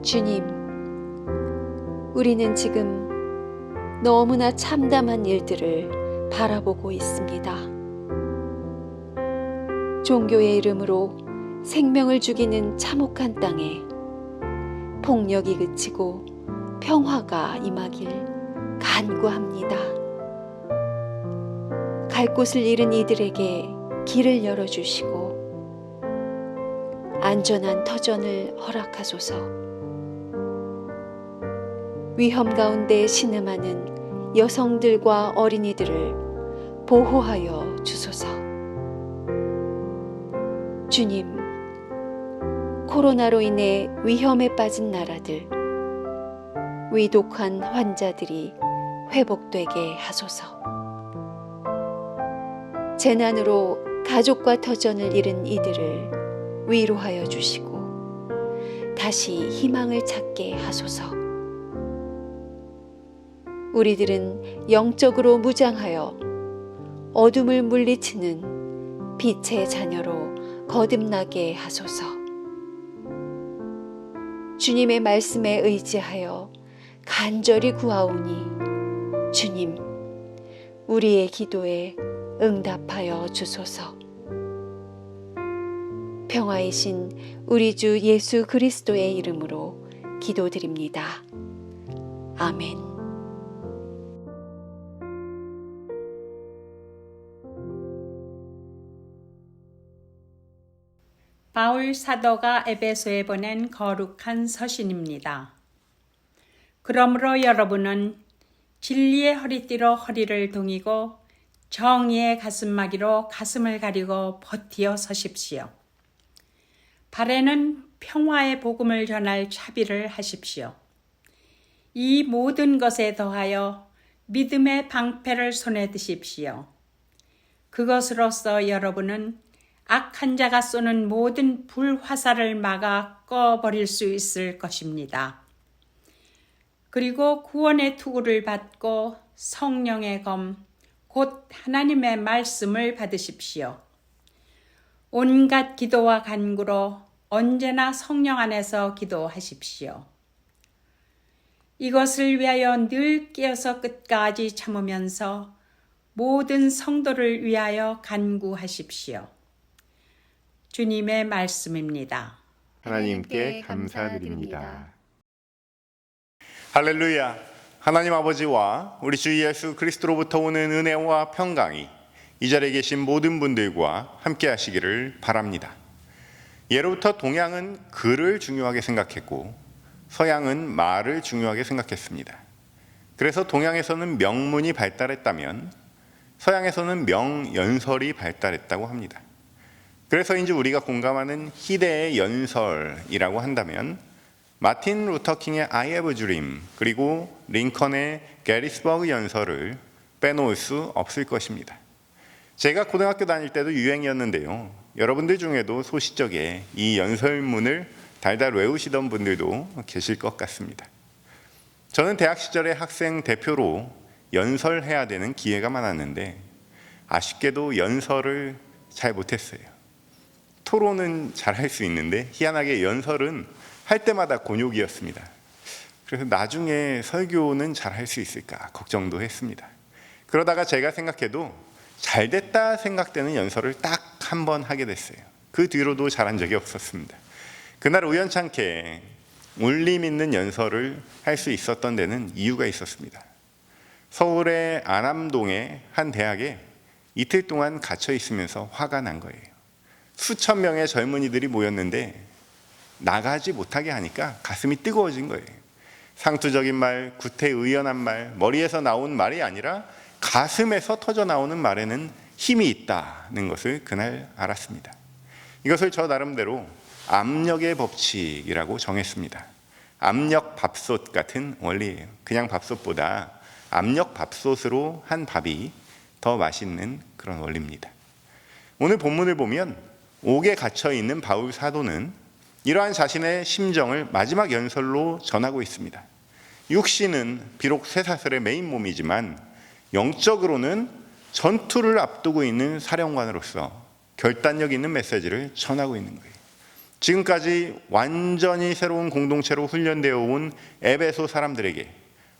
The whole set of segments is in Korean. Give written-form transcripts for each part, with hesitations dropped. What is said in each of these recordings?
주님, 우리는 지금 너무나 참담한 일들을 바라보고 있습니다. 종교의 이름으로 생명을 죽이는 참혹한 땅에 폭력이 그치고 평화가 임하길 간구합니다. 갈 곳을 잃은 이들에게 길을 열어주시고 안전한 터전을 허락하소서. 위험 가운데 신음하는 여성들과 어린이들을 보호하여 주소서. 주님, 코로나로 인해 위험에 빠진 나라들, 위독한 환자들이 회복되게 하소서. 재난으로 가족과 터전을 잃은 이들을 위로하여 주시고 다시 희망을 찾게 하소서. 우리들은 영적으로 무장하여 어둠을 물리치는 빛의 자녀로 거듭나게 하소서. 주님의 말씀에 의지하여 간절히 구하오니 주님, 우리의 기도에 응답하여 주소서. 평화이신 우리 주 예수 그리스도의 이름으로 기도드립니다. 아멘. 바울 사도가 에베소에 보낸 거룩한 서신입니다. 그러므로 여러분은 진리의 허리띠로 허리를 동이고 정의의 가슴막이로 가슴을 가리고 버티어 서십시오. 발에는 평화의 복음을 전할 차비를 하십시오. 이 모든 것에 더하여 믿음의 방패를 손에 드십시오. 그것으로써 여러분은 악한 자가 쏘는 모든 불화살을 막아 꺼버릴 수 있을 것입니다. 그리고 구원의 투구를 받고 성령의 검, 곧 하나님의 말씀을 받으십시오. 온갖 기도와 간구로 언제나 성령 안에서 기도하십시오. 이것을 위하여 늘 깨어서 끝까지 참으면서 모든 성도를 위하여 간구하십시오. 주님의 말씀입니다. 하나님께 감사드립니다. 할렐루야. 하나님 아버지와 우리 주 예수 그리스도로부터 오는 은혜와 평강이 이 자리에 계신 모든 분들과 함께 하시기를 바랍니다. 예로부터 동양은 글을 중요하게 생각했고 서양은 말을 중요하게 생각했습니다. 그래서 동양에서는 명문이 발달했다면 서양에서는 명연설이 발달했다고 합니다. 그래서인지 우리가 공감하는 희대의 연설이라고 한다면 마틴 루터 킹의 I have a dream 그리고 링컨의 게티스버그 연설을 빼놓을 수 없을 것입니다. 제가 고등학교 다닐 때도 유행이었는데요. 여러분들 중에도 소시적에 이 연설문을 달달 외우시던 분들도 계실 것 같습니다. 저는 대학 시절에 학생 대표로 연설해야 되는 기회가 많았는데 아쉽게도 연설을 잘 못했어요. 토론은 잘 할 수 있는데 희한하게 연설은 할 때마다 곤욕이었습니다. 그래서 나중에 설교는 잘 할 수 있을까 걱정도 했습니다. 그러다가 제가 생각해도 잘 됐다 생각되는 연설을 딱 한 번 하게 됐어요. 그 뒤로도 잘한 적이 없었습니다. 그날 우연찮게 울림 있는 연설을 할 수 있었던 데는 이유가 있었습니다. 서울의 안암동의 한 대학에 이틀 동안 갇혀 있으면서 화가 난 거예요. 수천 명의 젊은이들이 모였는데 나가지 못하게 하니까 가슴이 뜨거워진 거예요. 상투적인 말, 구태의연한 말, 머리에서 나온 말이 아니라 가슴에서 터져 나오는 말에는 힘이 있다는 것을 그날 알았습니다. 이것을 저 나름대로 압력의 법칙이라고 정했습니다. 압력 밥솥 같은 원리예요. 그냥 밥솥보다 압력 밥솥으로 한 밥이 더 맛있는 그런 원리입니다. 오늘 본문을 보면 옥에 갇혀 있는 바울 사도는 이러한 자신의 심정을 마지막 연설로 전하고 있습니다. 육신은 비록 쇠사슬의 메인 몸이지만 영적으로는 전투를 앞두고 있는 사령관으로서 결단력 있는 메시지를 전하고 있는 거예요. 지금까지 완전히 새로운 공동체로 훈련되어 온 에베소 사람들에게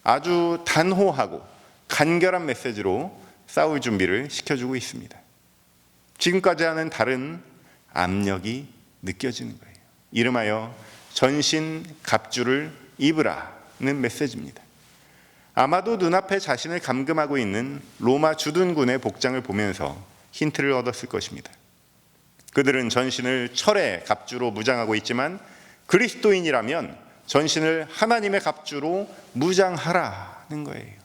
아주 단호하고 간결한 메시지로 싸울 준비를 시켜주고 있습니다. 지금까지와는 다른 압력이 느껴지는 거예요. 이름하여 전신 갑주를 입으라는 메시지입니다. 아마도 눈앞에 자신을 감금하고 있는 로마 주둔군의 복장을 보면서 힌트를 얻었을 것입니다. 그들은 전신을 철의 갑주로 무장하고 있지만 그리스도인이라면 전신을 하나님의 갑주로 무장하라는 거예요.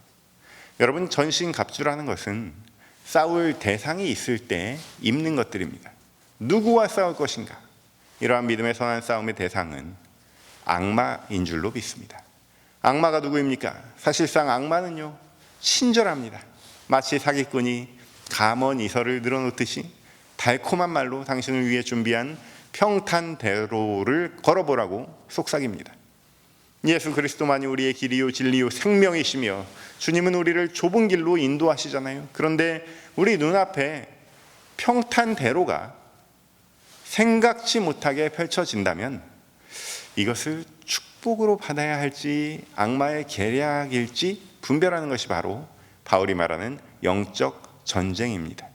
여러분, 전신 갑주라는 것은 싸울 대상이 있을 때 입는 것들입니다. 누구와 싸울 것인가? 이러한 믿음의 선한 싸움의 대상은 악마인 줄로 믿습니다. 악마가 누구입니까? 사실상 악마는요, 친절합니다. 마치 사기꾼이 감언 이설을 늘어놓듯이 달콤한 말로 당신을 위해 준비한 평탄대로를 걸어보라고 속삭입니다. 예수 그리스도만이 우리의 길이요 진리요 생명이시며 주님은 우리를 좁은 길로 인도하시잖아요. 그런데 우리 눈앞에 평탄대로가 생각지 못하게 펼쳐진다면 이것을 축복으로 받아야 할지 악마의 계략일지 분별하는 것이 바로 바울이 말하는 영적 전쟁입니다.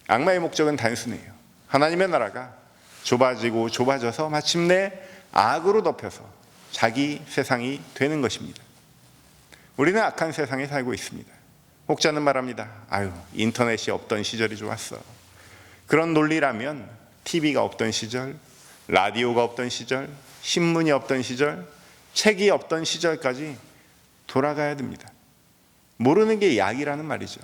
악마의 목적은 단순해요. 하나님의 나라가 좁아지고 좁아져서 마침내 악으로 덮여서 자기 세상이 되는 것입니다. 우리는 악한 세상에 살고 있습니다. 혹자는 말합니다. 인터넷이 없던 시절이 좋았어. 그런 논리라면 TV가 없던 시절, 라디오가 없던 시절, 신문이 없던 시절, 책이 없던 시절까지 돌아가야 됩니다. 모르는 게 약이라는 말이죠.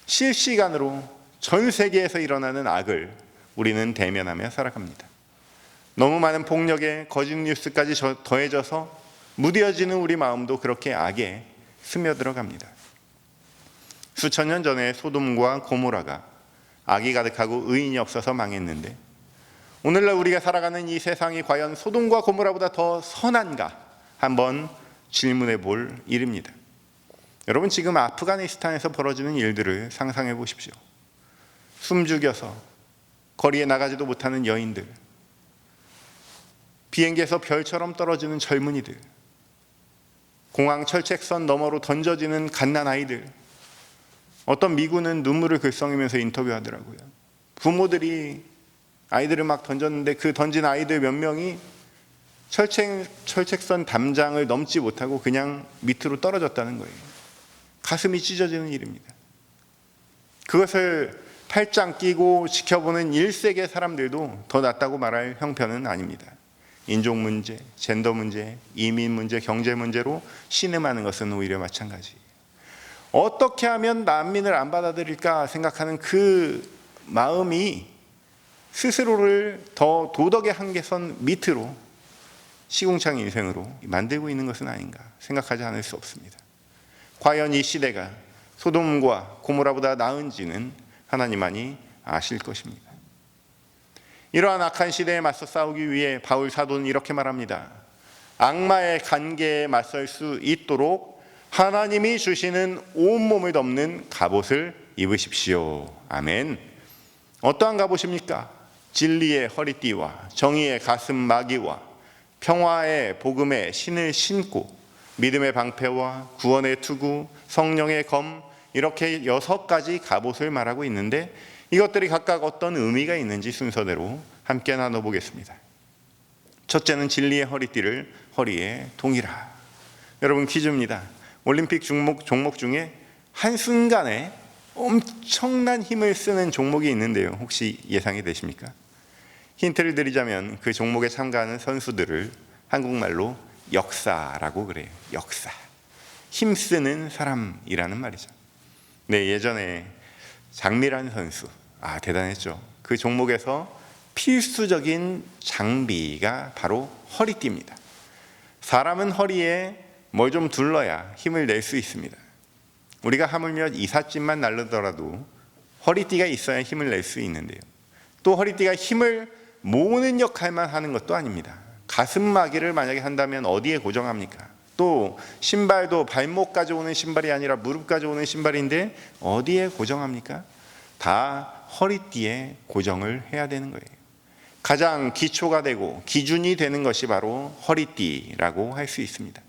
실시간으로 전 세계에서 일어나는 악을 우리는 대면하며 살아갑니다. 너무 많은 폭력에 거짓 뉴스까지 더해져서 무뎌지는 우리 마음도 그렇게 악에 스며들어갑니다. 수천 년 전에 소돔과 고모라가 악이 가득하고 의인이 없어서 망했는데 오늘날 우리가 살아가는 이 세상이 과연 소돔과 고모라보다 더 선한가 한번 질문해 볼 일입니다. 여러분, 지금 아프가니스탄에서 벌어지는 일들을 상상해 보십시오. 숨죽여서 거리에 나가지도 못하는 여인들, 비행기에서 별처럼 떨어지는 젊은이들, 공항 철책선 너머로 던져지는 갓난아이들. 어떤 미군은 눈물을 글썽이면서 인터뷰하더라고요. 부모들이 아이들을 막 던졌는데 그 던진 아이들 몇 명이 철책선 담장을 넘지 못하고 그냥 밑으로 떨어졌다는 거예요. 가슴이 찢어지는 일입니다. 그것을 팔짱 끼고 지켜보는 1세계 사람들도 더 낫다고 말할 형편은 아닙니다. 인종 문제, 젠더 문제, 이민 문제, 경제 문제로 신음하는 것은 오히려 마찬가지. 어떻게 하면 난민을 안 받아들일까 생각하는 그 마음이 스스로를 더 도덕의 한계선 밑으로 시궁창 인생으로 만들고 있는 것은 아닌가 생각하지 않을 수 없습니다. 과연 이 시대가 소돔과 고모라보다 나은지는 하나님만이 아실 것입니다. 이러한 악한 시대에 맞서 싸우기 위해 바울 사도는 이렇게 말합니다. 악마의 관계에 맞설 수 있도록 하나님이 주시는 온몸을 덮는 갑옷을 입으십시오. 아멘. 어떠한 갑옷입니까? 진리의 허리띠와 정의의 가슴 마귀와 평화의 복음의 신을 신고 믿음의 방패와 구원의 투구, 성령의 검, 이렇게 6가지 갑옷을 말하고 있는데 이것들이 각각 어떤 의미가 있는지 순서대로 함께 나눠보겠습니다. 첫째는 진리의 허리띠를 허리에 동이라. 여러분, 퀴즈입니다. 올림픽 종목 중에 한순간에 엄청난 힘을 쓰는 종목이 있는데요. 혹시 예상이 되십니까? 힌트를 드리자면 그 종목에 참가하는 선수들을 한국말로 역사라고 그래요. 역사. 힘쓰는 사람이라는 말이죠. 네, 예전에 장미란 선수, 대단했죠. 그 종목에서 필수적인 장비가 바로 허리띠입니다. 사람은 허리에 뭘 좀 둘러야 힘을 낼 수 있습니다. 우리가 하물며 이삿짐만 날르더라도 허리띠가 있어야 힘을 낼 수 있는데요. 또 허리띠가 힘을 모으는 역할만 하는 것도 아닙니다. 가슴마개를 만약에 한다면 어디에 고정합니까? 또 신발도 발목까지 오는 신발이 아니라 무릎까지 오는 신발인데 어디에 고정합니까? 다 허리띠에 고정을 해야 되는 거예요. 가장 기초가 되고 기준이 되는 것이 바로 허리띠라고 할 수 있습니다.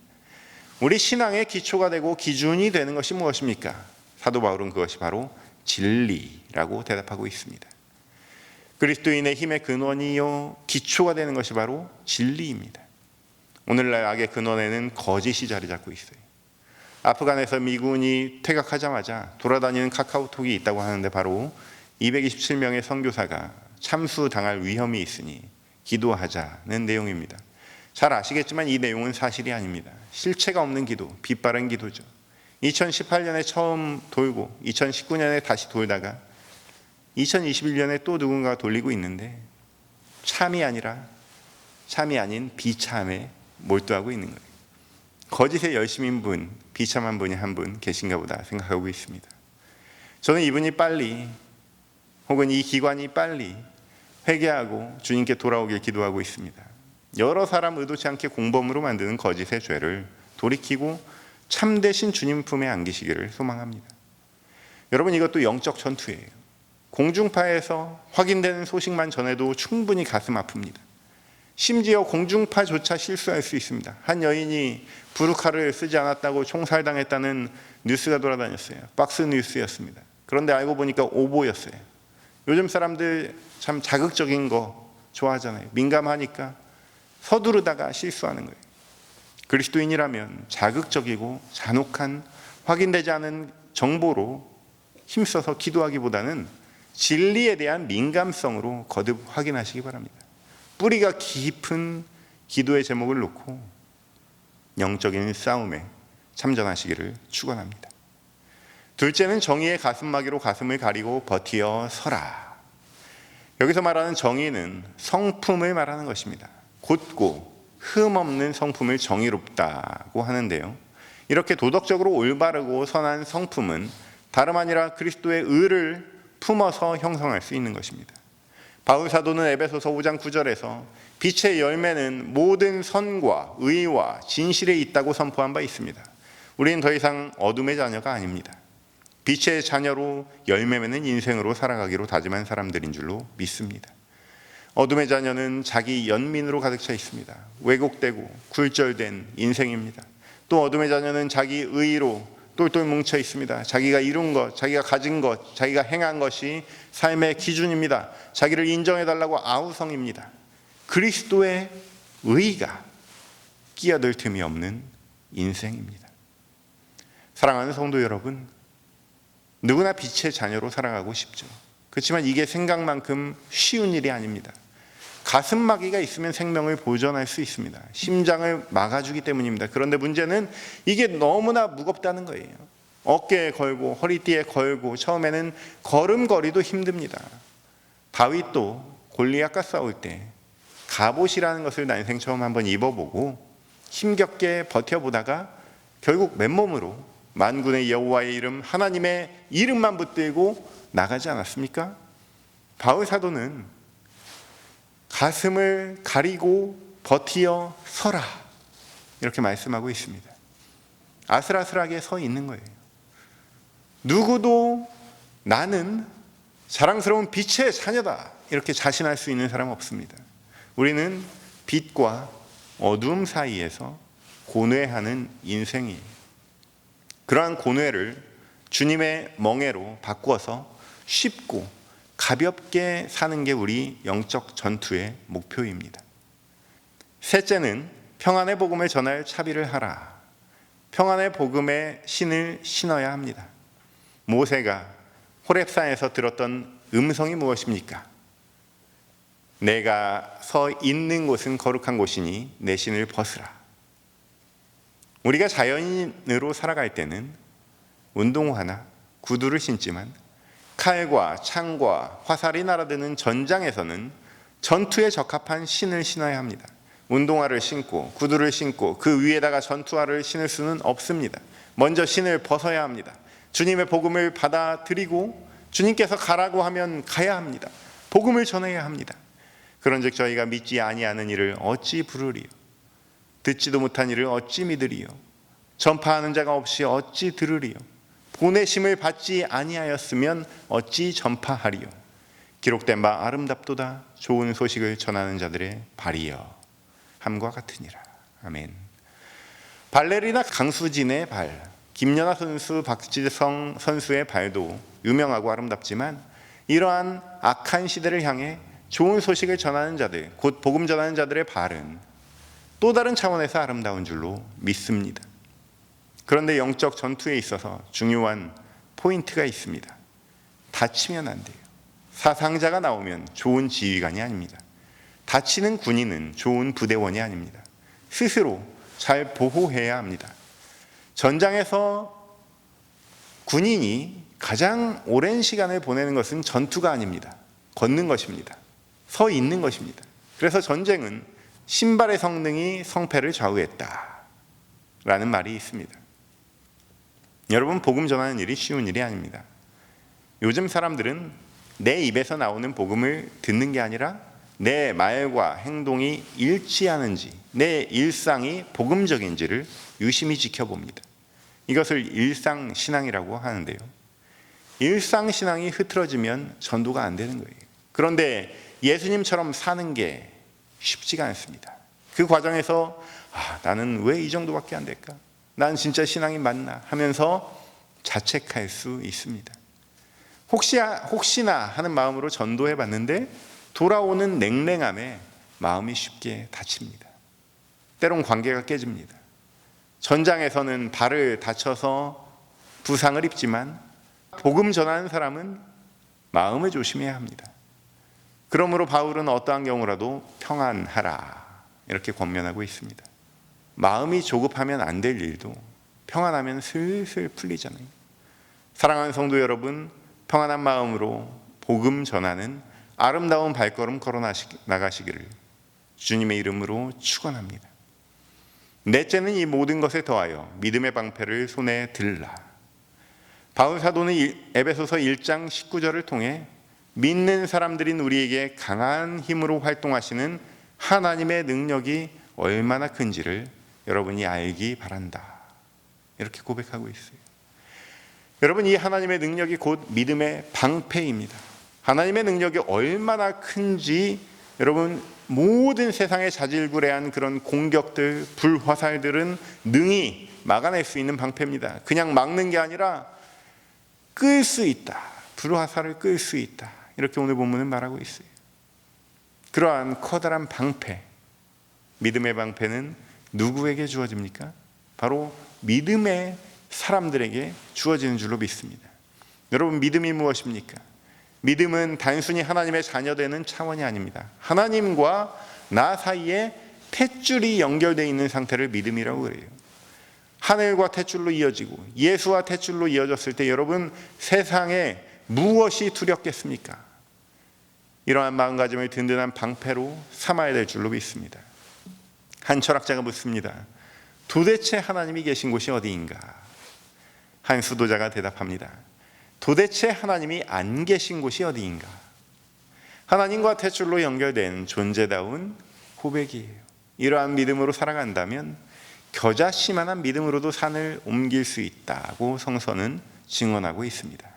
우리 신앙의 기초가 되고 기준이 되는 것이 무엇입니까? 사도 바울은 그것이 바로 진리라고 대답하고 있습니다. 그리스도인의 힘의 근원이요 기초가 되는 것이 바로 진리입니다. 오늘날 악의 근원에는 거짓이 자리 잡고 있어요. 아프간에서 미군이 퇴각하자마자 돌아다니는 카카오톡이 있다고 하는데 바로 227명의 선교사가 참수당할 위험이 있으니 기도하자는 내용입니다. 잘 아시겠지만 이 내용은 사실이 아닙니다. 실체가 없는 기도, 빛바른 기도죠. 2018년에 처음 돌고 2019년에 다시 돌다가 2021년에 또 누군가가 돌리고 있는데 참이 아닌 비참에 몰두하고 있는 거예요. 거짓의 열심인 분, 비참한 분이 한 분 계신가 보다 생각하고 있습니다. 저는 이분이 빨리 혹은 이 기관이 빨리 회개하고 주님께 돌아오길 기도하고 있습니다. 여러 사람 의도치 않게 공범으로 만드는 거짓의 죄를 돌이키고 참되신 주님 품에 안기시기를 소망합니다. 여러분, 이것도 영적 전투예요. 공중파에서 확인되는 소식만 전해도 충분히 가슴 아픕니다. 심지어 공중파조차 실수할 수 있습니다. 한 여인이 부르카를 쓰지 않았다고 총살당했다는 뉴스가 돌아다녔어요. 박스 뉴스였습니다. 그런데 알고 보니까 오보였어요. 요즘 사람들 참 자극적인 거 좋아하잖아요. 민감하니까 서두르다가 실수하는 거예요. 그리스도인이라면 자극적이고 잔혹한 확인되지 않은 정보로 힘써서 기도하기보다는 진리에 대한 민감성으로 거듭 확인하시기 바랍니다. 뿌리가 깊은 기도의 제목을 놓고 영적인 싸움에 참전하시기를 축원합니다. 둘째는 정의의 가슴막이로 가슴을 가리고 버티어 서라. 여기서 말하는 정의는 성품을 말하는 것입니다. 곧고 흠없는 성품을 정의롭다고 하는데요, 이렇게 도덕적으로 올바르고 선한 성품은 다름 아니라 그리스도의 의를 품어서 형성할 수 있는 것입니다. 바울 사도는 에베소서 5장 9절에서 빛의 열매는 모든 선과 의와 진실에 있다고 선포한 바 있습니다. 우리는 더 이상 어둠의 자녀가 아닙니다. 빛의 자녀로 열매 맺는 인생으로 살아가기로 다짐한 사람들인 줄로 믿습니다. 어둠의 자녀는 자기 연민으로 가득 차 있습니다. 왜곡되고 굴절된 인생입니다. 또 어둠의 자녀는 자기 의로 똘똘 뭉쳐 있습니다. 자기가 이룬 것, 자기가 가진 것, 자기가 행한 것이 삶의 기준입니다. 자기를 인정해달라고 아우성입니다. 그리스도의 의가 끼어들 틈이 없는 인생입니다. 사랑하는 성도 여러분, 누구나 빛의 자녀로 살아가고 싶죠. 그렇지만 이게 생각만큼 쉬운 일이 아닙니다. 가슴막이가 있으면 생명을 보존할 수 있습니다. 심장을 막아주기 때문입니다. 그런데 문제는 이게 너무나 무겁다는 거예요. 어깨에 걸고 허리띠에 걸고 처음에는 걸음걸이도 힘듭니다. 다윗도 골리앗과 싸울 때 갑옷이라는 것을 난생 처음 한번 입어보고 힘겹게 버텨보다가 결국 맨몸으로 만군의 여호와의 이름, 하나님의 이름만 붙들고 나가지 않았습니까? 바울 사도는 가슴을 가리고 버티어 서라, 이렇게 말씀하고 있습니다. 아슬아슬하게 서 있는 거예요. 누구도 나는 자랑스러운 빛의 자녀다, 이렇게 자신할 수 있는 사람 없습니다. 우리는 빛과 어두움 사이에서 고뇌하는 인생이에요. 그러한 고뇌를 주님의 멍에로 바꾸어서 쉽고 가볍게 사는 게 우리 영적 전투의 목표입니다. 셋째는 평안의 복음을 전할 차비를 하라. 평안의 복음의 신을 신어야 합니다. 모세가 호렙산에서 들었던 음성이 무엇입니까? 내가 서 있는 곳은 거룩한 곳이니 내 신을 벗으라. 우리가 자연인으로 살아갈 때는 운동화나 구두를 신지만 칼과 창과 화살이 날아드는 전장에서는 전투에 적합한 신을 신어야 합니다. 운동화를 신고 구두를 신고 그 위에다가 전투화를 신을 수는 없습니다. 먼저 신을 벗어야 합니다. 주님의 복음을 받아들이고 주님께서 가라고 하면 가야 합니다. 복음을 전해야 합니다. 그런즉 저희가 믿지 아니하는 일을 어찌 부르리요? 듣지도 못한 일을 어찌 믿으리요? 전파하는 자가 없이 어찌 들으리요? 보내심을 받지 아니하였으면 어찌 전파하리요? 기록된 바 아름답도다. 좋은 소식을 전하는 자들의 발이여 함과 같으니라. 아멘. 발레리나 강수진의 발, 김연아 선수, 박지성 선수의 발도 유명하고 아름답지만 이러한 악한 시대를 향해 좋은 소식을 전하는 자들, 곧 복음 전하는 자들의 발은 또 다른 차원에서 아름다운 줄로 믿습니다. 그런데 영적 전투에 있어서 중요한 포인트가 있습니다. 다치면 안 돼요. 사상자가 나오면 좋은 지휘관이 아닙니다. 다치는 군인은 좋은 부대원이 아닙니다. 스스로 잘 보호해야 합니다. 전장에서 군인이 가장 오랜 시간을 보내는 것은 전투가 아닙니다. 걷는 것입니다. 서 있는 것입니다. 그래서 전쟁은 신발의 성능이 성패를 좌우했다 라는 말이 있습니다. 여러분, 복음 전하는 일이 쉬운 일이 아닙니다. 요즘 사람들은 내 입에서 나오는 복음을 듣는 게 아니라 내 말과 행동이 일치하는지, 내 일상이 복음적인지를 유심히 지켜봅니다. 이것을 일상신앙이라고 하는데요. 일상신앙이 흐트러지면 전도가 안 되는 거예요. 그런데 예수님처럼 사는 게 쉽지가 않습니다. 그 과정에서 나는 왜 이 정도밖에 안 될까? 난 진짜 신앙이 맞나? 하면서 자책할 수 있습니다. 혹시나 하는 마음으로 전도해 봤는데 돌아오는 냉랭함에 마음이 쉽게 다칩니다. 때론 관계가 깨집니다. 전장에서는 발을 다쳐서 부상을 입지만 복음 전하는 사람은 마음을 조심해야 합니다. 그러므로 바울은 어떠한 경우라도 평안하라 이렇게 권면하고 있습니다. 마음이 조급하면 안 될 일도 평안하면 슬슬 풀리잖아요. 사랑하는 성도 여러분, 평안한 마음으로 복음 전하는 아름다운 발걸음 걸어 나가시기를 주님의 이름으로 축원합니다. 넷째는 이 모든 것에 더하여 믿음의 방패를 손에 들라. 바울 사도는 에베소서 1장 19절을 통해 믿는 사람들인 우리에게 강한 힘으로 활동하시는 하나님의 능력이 얼마나 큰지를 여러분이 알기 바란다 이렇게 고백하고 있어요. 여러분, 이 하나님의 능력이 곧 믿음의 방패입니다. 하나님의 능력이 얼마나 큰지 여러분, 모든 세상의 자질구레한 그런 공격들, 불화살들은 능히 막아낼 수 있는 방패입니다. 그냥 막는 게 아니라 끌 수 있다. 불화살을 끌 수 있다. 이렇게 오늘 본문은 말하고 있어요. 그러한 커다란 방패, 믿음의 방패는 누구에게 주어집니까? 바로 믿음의 사람들에게 주어지는 줄로 믿습니다. 여러분, 믿음이 무엇입니까? 믿음은 단순히 하나님의 자녀되는 차원이 아닙니다. 하나님과 나 사이에 탯줄이 연결되어 있는 상태를 믿음이라고 그래요. 하늘과 탯줄로 이어지고 예수와 탯줄로 이어졌을 때 여러분, 세상에 무엇이 두렵겠습니까? 이러한 마음가짐을 든든한 방패로 삼아야 될 줄로 믿습니다. 한 철학자가 묻습니다. 도대체 하나님이 계신 곳이 어디인가? 한 수도자가 대답합니다. 도대체 하나님이 안 계신 곳이 어디인가? 하나님과 탯줄로 연결된 존재다운 고백이에요. 이러한 믿음으로 살아간다면 겨자씨만한 믿음으로도 산을 옮길 수 있다고 성서는 증언하고 있습니다.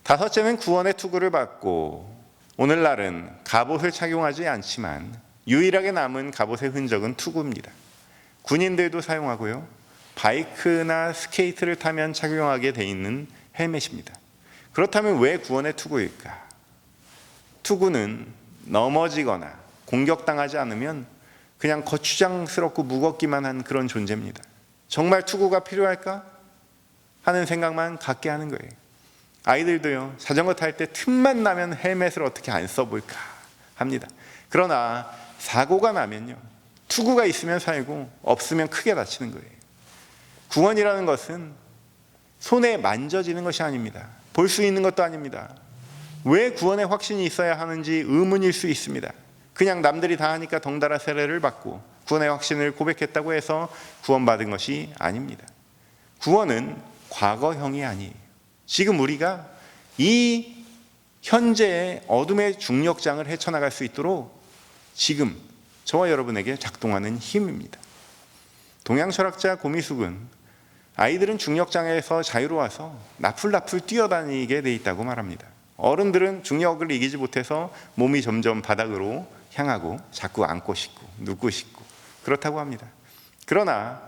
다섯째는 구원의 투구를 받고 오늘날은 갑옷을 착용하지 않지만 유일하게 남은 갑옷의 흔적은 투구입니다. 군인들도 사용하고요. 바이크나 스케이트를 타면 착용하게 돼 있는 헬멧입니다. 그렇다면 왜 구원의 투구일까? 투구는 넘어지거나 공격당하지 않으면 그냥 거추장스럽고 무겁기만 한 그런 존재입니다. 정말 투구가 필요할까? 하는 생각만 갖게 하는 거예요. 아이들도요, 자전거 탈 때 틈만 나면 헬멧을 어떻게 안 써볼까 합니다. 그러나 사고가 나면요, 투구가 있으면 살고 없으면 크게 다치는 거예요. 구원이라는 것은 손에 만져지는 것이 아닙니다. 볼 수 있는 것도 아닙니다. 왜 구원의 확신이 있어야 하는지 의문일 수 있습니다. 그냥 남들이 다 하니까 덩달아 세례를 받고 구원의 확신을 고백했다고 해서 구원받은 것이 아닙니다. 구원은 과거형이 아니에요. 지금 우리가 이 현재의 어둠의 중력장을 헤쳐나갈 수 있도록 지금 저와 여러분에게 작동하는 힘입니다. 동양 철학자 고미숙은 아이들은 중력장에서 자유로워서 나풀나풀 뛰어다니게 돼 있다고 말합니다. 어른들은 중력을 이기지 못해서 몸이 점점 바닥으로 향하고 자꾸 앉고 싶고 눕고 싶고 그렇다고 합니다. 그러나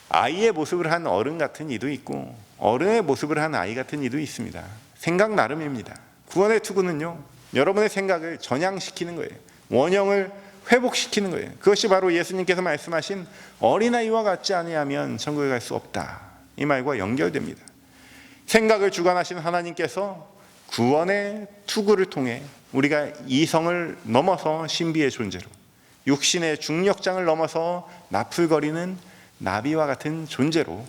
아이의 모습을 한 어른 같은 이도 있고 어른의 모습을 한 아이 같은 이도 있습니다. 생각 나름입니다. 구원의 투구는요, 여러분의 생각을 전향시키는 거예요. 원형을 회복시키는 거예요. 그것이 바로 예수님께서 말씀하신 어린아이와 같지 아니하면 천국에 갈 수 없다, 이 말과 연결됩니다. 생각을 주관하신 하나님께서 구원의 투구를 통해 우리가 이성을 넘어서 신비의 존재로, 육신의 중력장을 넘어서 나풀거리는 나비와 같은 존재로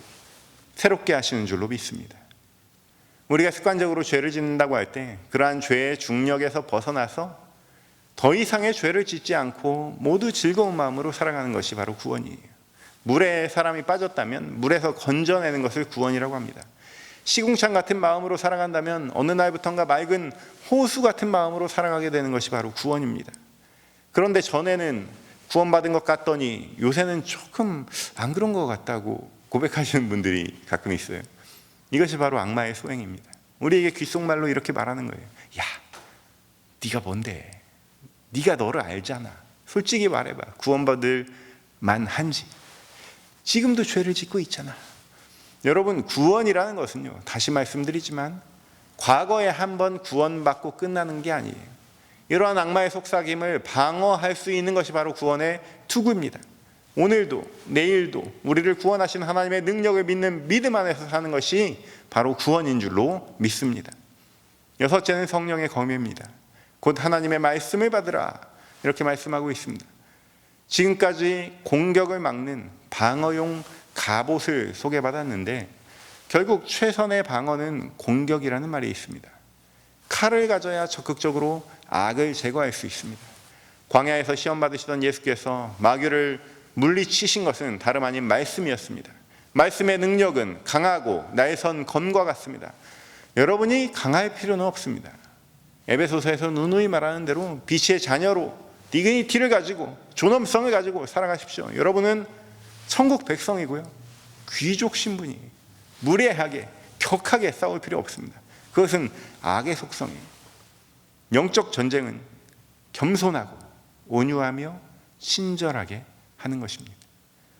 새롭게 하시는 줄로 믿습니다. 우리가 습관적으로 죄를 짓는다고 할 때 그러한 죄의 중력에서 벗어나서 더 이상의 죄를 짓지 않고 모두 즐거운 마음으로 살아가는 것이 바로 구원이에요. 물에 사람이 빠졌다면 물에서 건져내는 것을 구원이라고 합니다. 시궁창 같은 마음으로 살아간다면 어느 날부턴가 맑은 호수 같은 마음으로 살아가게 되는 것이 바로 구원입니다. 그런데 전에는 구원받은 것 같더니 요새는 조금 안 그런 것 같다고 고백하시는 분들이 가끔 있어요. 이것이 바로 악마의 소행입니다. 우리에게 귓속말로 이렇게 말하는 거예요. 야, 네가 뭔데? 네가 너를 알잖아. 솔직히 말해봐. 구원받을 만한지. 지금도 죄를 짓고 있잖아. 여러분, 구원이라는 것은요, 다시 말씀드리지만 과거에 한번 구원받고 끝나는 게 아니에요. 이러한 악마의 속삭임을 방어할 수 있는 것이 바로 구원의 투구입니다. 오늘도 내일도 우리를 구원하신 하나님의 능력을 믿는 믿음 안에서 사는 것이 바로 구원인 줄로 믿습니다. 여섯째는 성령의 검입니다. 곧 하나님의 말씀을 받으라, 이렇게 말씀하고 있습니다. 지금까지 공격을 막는 방어용 갑옷을 소개받았는데 결국 최선의 방어는 공격이라는 말이 있습니다. 칼을 가져야 적극적으로 악을 제거할 수 있습니다. 광야에서 시험 받으시던 예수께서 마귀를 물리치신 것은 다름 아닌 말씀이었습니다. 말씀의 능력은 강하고 날선 검과 같습니다. 여러분이 강할 필요는 없습니다. 에베소서에서 누누이 말하는 대로 빛의 자녀로 디그니티를 가지고 존엄성을 가지고 살아가십시오. 여러분은 천국 백성이고요, 귀족 신분이 무례하게 격하게 싸울 필요 없습니다. 그것은 악의 속성이에요. 영적 전쟁은 겸손하고 온유하며 친절하게 하는 것입니다.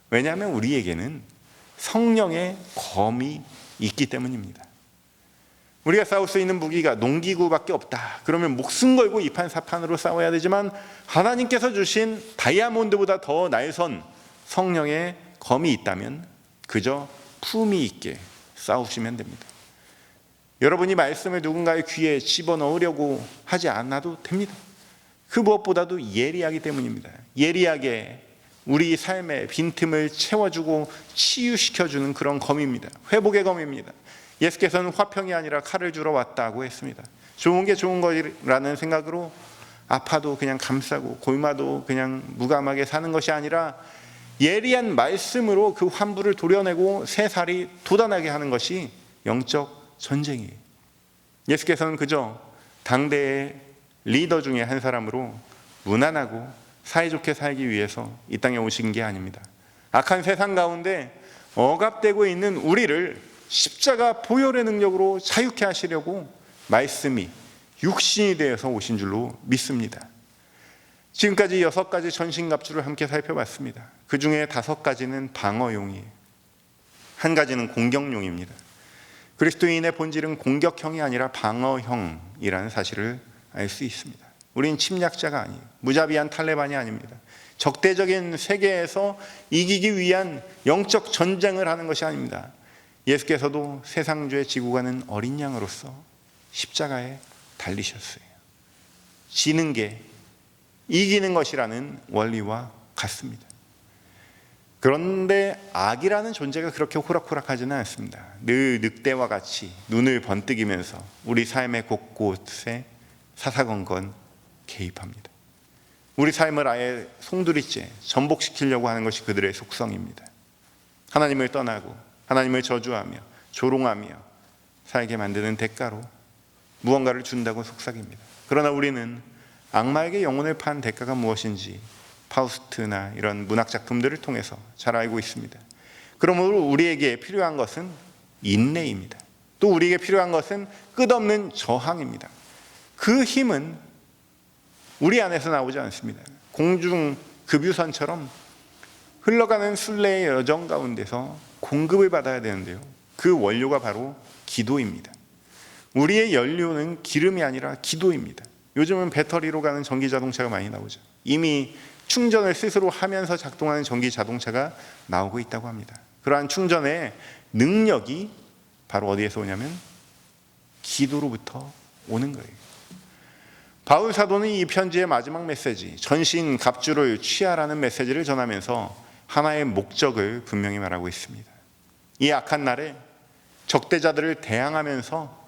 왜냐하면 우리에게는 성령의 검이 있기 때문입니다. 우리가 싸울 수 있는 무기가 농기구밖에 없다, 그러면 목숨 걸고 이판사판으로 싸워야 되지만 하나님께서 주신 다이아몬드보다 더 날선 성령의 검이 있다면 그저 품위 있게 싸우시면 됩니다. 여러분이 말씀을 누군가의 귀에 집어넣으려고 하지 않아도 됩니다. 그 무엇보다도 예리하기 때문입니다. 예리하게 우리 삶의 빈틈을 채워주고 치유시켜주는 그런 검입니다. 회복의 검입니다. 예수께서는 화평이 아니라 칼을 주러 왔다고 했습니다. 좋은 게 좋은 거라는 생각으로 아파도 그냥 감싸고 골마도 그냥 무감하게 사는 것이 아니라 예리한 말씀으로 그 환부를 도려내고 새살이 돋아나게 하는 것이 영적 전쟁이에요. 예수께서는 그저 당대의 리더 중에 한 사람으로 무난하고 사이좋게 살기 위해서 이 땅에 오신 게 아닙니다. 악한 세상 가운데 억압되고 있는 우리를 십자가 보혈의 능력으로 자유케 하시려고 말씀이 육신이 되어서 오신 줄로 믿습니다. 지금까지 6가지 전신갑주를 함께 살펴봤습니다. 그 중에 5가지는 방어용이에요. 1가지는 공격용입니다. 그리스도인의 본질은 공격형이 아니라 방어형이라는 사실을 알 수 있습니다. 우린 침략자가 아니에요. 무자비한 탈레반이 아닙니다. 적대적인 세계에서 이기기 위한 영적 전쟁을 하는 것이 아닙니다. 예수께서도 세상죄 지고 가는 어린 양으로서 십자가에 달리셨어요. 지는 게 이기는 것이라는 원리와 같습니다. 그런데 악이라는 존재가 그렇게 호락호락하지는 않습니다. 늘 늑대와 같이 눈을 번뜩이면서 우리 삶의 곳곳에 사사건건 개입합니다. 우리 삶을 아예 송두리째 전복시키려고 하는 것이 그들의 속성입니다. 하나님을 떠나고 하나님을 저주하며 조롱하며 살게 만드는 대가로 무언가를 준다고 속삭입니다. 그러나 우리는 악마에게 영혼을 판 대가가 무엇인지 파우스트나 이런 문학작품들을 통해서 잘 알고 있습니다. 그러므로 우리에게 필요한 것은 인내입니다. 또 우리에게 필요한 것은 끝없는 저항입니다. 그 힘은 우리 안에서 나오지 않습니다. 공중 급유선처럼 흘러가는 순례의 여정 가운데서 공급을 받아야 되는데요, 그 원료가 바로 기도입니다. 우리의 연료는 기름이 아니라 기도입니다. 요즘은 배터리로 가는 전기 자동차가 많이 나오죠. 이미 충전을 스스로 하면서 작동하는 전기 자동차가 나오고 있다고 합니다. 그러한 충전의 능력이 바로 어디에서 오냐면 기도로부터 오는 거예요. 바울 사도는 이 편지의 마지막 메시지, 전신 갑주를 취하라는 메시지를 전하면서 하나의 목적을 분명히 말하고 있습니다. 이 악한 날에 적대자들을 대항하면서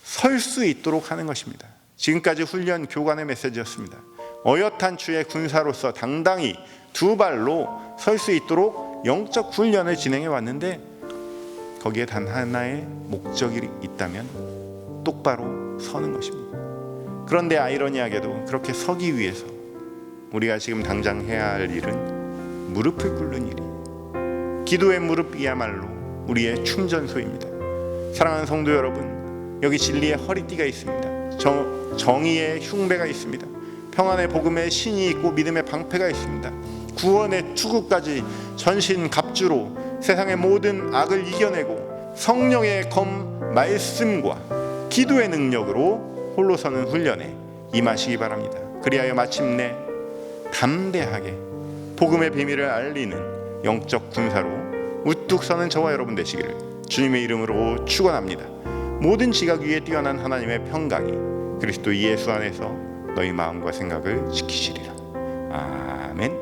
설 수 있도록 하는 것입니다. 지금까지 훈련 교관의 메시지였습니다. 어엿한 추의 군사로서 당당히 두 발로 설 수 있도록 영적 훈련을 진행해 왔는데, 거기에 단 하나의 목적이 있다면 똑바로 서는 것입니다. 그런데 아이러니하게도 그렇게 서기 위해서 우리가 지금 당장 해야 할 일은 무릎을 꿇는 일이에요. 기도의 무릎이야말로 우리의 충전소입니다. 사랑하는 성도 여러분, 여기 진리의 허리띠가 있습니다. 정의의 흉배가 있습니다. 평안의 복음의 신이 있고 믿음의 방패가 있습니다. 구원의 투구까지 전신 갑주로 세상의 모든 악을 이겨내고 성령의 검 말씀과 기도의 능력으로 홀로 서는 훈련에 임하시기 바랍니다. 그리하여 마침내 담대하게 복음의 비밀을 알리는 영적 군사로 우뚝 서는 저와 여러분 되시기를 주님의 이름으로 축원합니다. 모든 지각 위에 뛰어난 하나님의 평강이 그리스도 예수 안에서 너희 마음과 생각을 지키시리라. 아멘.